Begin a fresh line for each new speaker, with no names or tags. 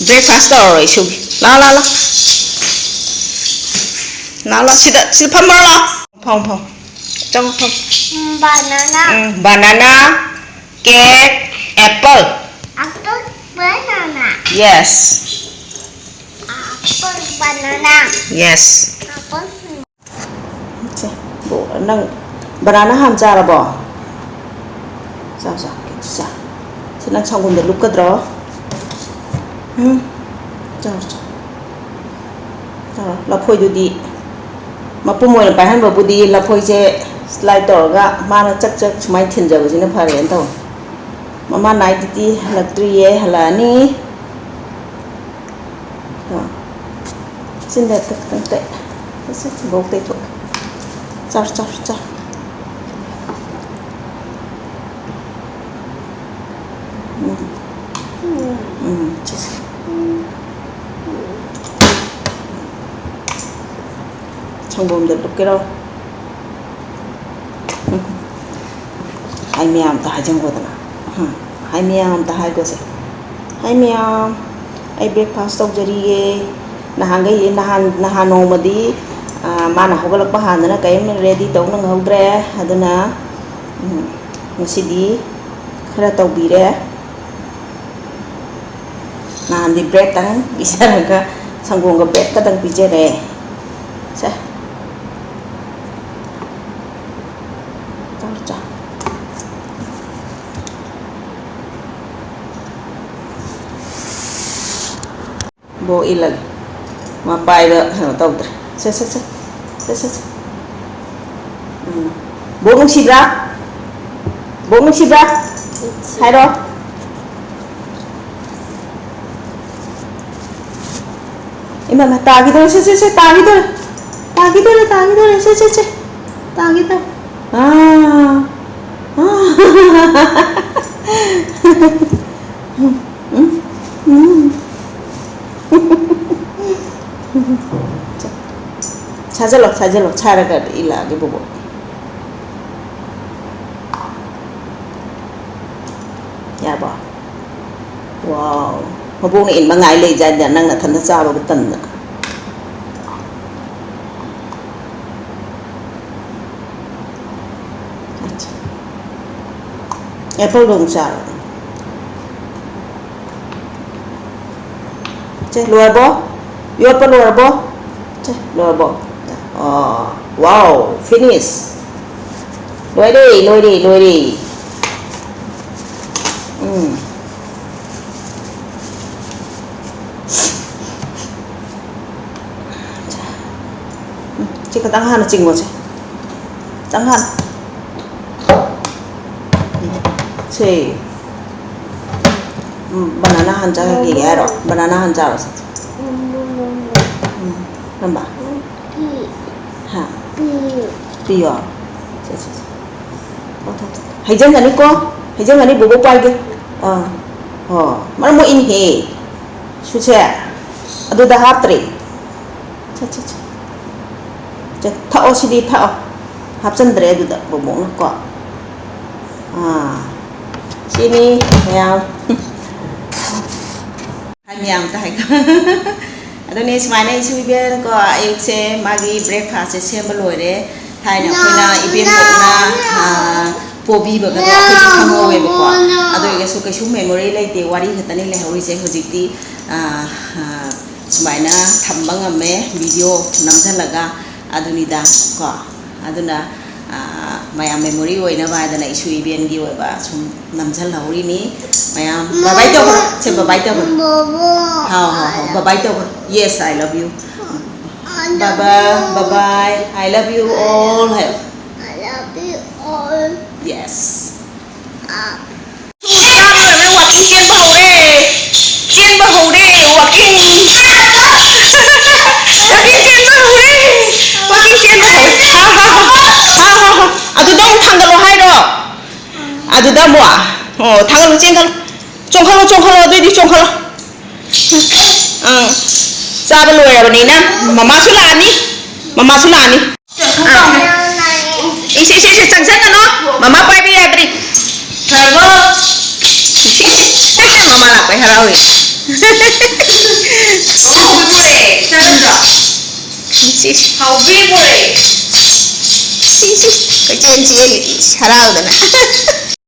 breakfast tꯧꯔꯣ ꯏꯁꯨꯒꯤ ꯂꯥꯛꯑꯣ ꯂꯥꯛꯑꯣ ꯂꯥꯛꯑꯣ ꯂꯥꯛꯑꯣ ꯁꯤꯗ ꯐꯝꯃꯣ ꯂꯥꯛꯑꯣ ꯐꯝ ꯆꯪꯉꯣ ꯐꯝ
banana
banana cake apple
apple banana
yes
apple banana
yes
apple
bộ nâng banana ham 잘라봐 자 지난 창고인데 룩가들어 자 라포이두디 마포모에 바한 바부디 라포이제 슬라이더가 마나 짝짝 주마이 틴자고지는 파렌도 마마 나이디디 할락드리에 할라니 진짜 딱딱딱 그래서 목대 쪽 짜 청범들 룩게로 하이미암 다 하정 거잖아 하이미암 다 할 것에 하이미암 아이 브레이크파스트 tꯧꯖꯔꯤꯌꯦ 나한 노ꯃꯗꯤ mana hogolakpa hanana kayam ready tawna ngahudre aduna ngasidi khara tawbire nandi bread tang isaraga sangonga bread ka tang pijere sa cha bo ilag mapai ba tawdre se bố nung sibra hai đó em mà ta cái thôi se ta cái thôi se ta cái thôi 찾을러 차라가 일하게 보고 야봐 와우 mabung in mangai le jan jan nang na thanda cha ba tan na apple dong cha che luar bo yo pa luar bo che luar bo oh wow finish lôi đi chỉ có tăng han là chỉnh một chứ tăng han sì banana han cha cái gì rồi banana han cha rồi năm ba ha pi à hay dân là đi cô hay dân là đi bố quay kia mà nó in he su che aduda haptri cha thao sidi thao hapchandre aduda bobong ko sini meow hai meow ta hai adone smile su bien ko ayuk se magi breakfast se sem loire thai na khoina ibien bokna pobi ba ga khoi khango we ba ko ado ge su kai su memory leite wari khatani le hori se hojikti sumaina thambang ame video namthalaga adunida ko aduna mayam memory oina ba dana isu ibien gi oba sum namjal hori ni mayam bye bye to se bye bye to ha bye bye to yes I love you bye bye I love you all yes kiên bầu đi walking aduda mu thangalo hairo aduda mo thangalo chongkhalo dui chongkhalo chaba loirabani na mama su lani isi changchangano mama pai bi yadri thabo mama la pai harawi ꯍꯥꯎꯕꯤꯕꯣꯔꯦ ꯆꯥꯔꯗ꯭ꯔꯣ ꯍꯥꯎꯕꯤꯕꯣꯔꯦ
ꯀꯣꯏꯆꯦꯟ ꯆꯦꯜꯂꯤ ꯍꯔꯥꯎꯗꯅ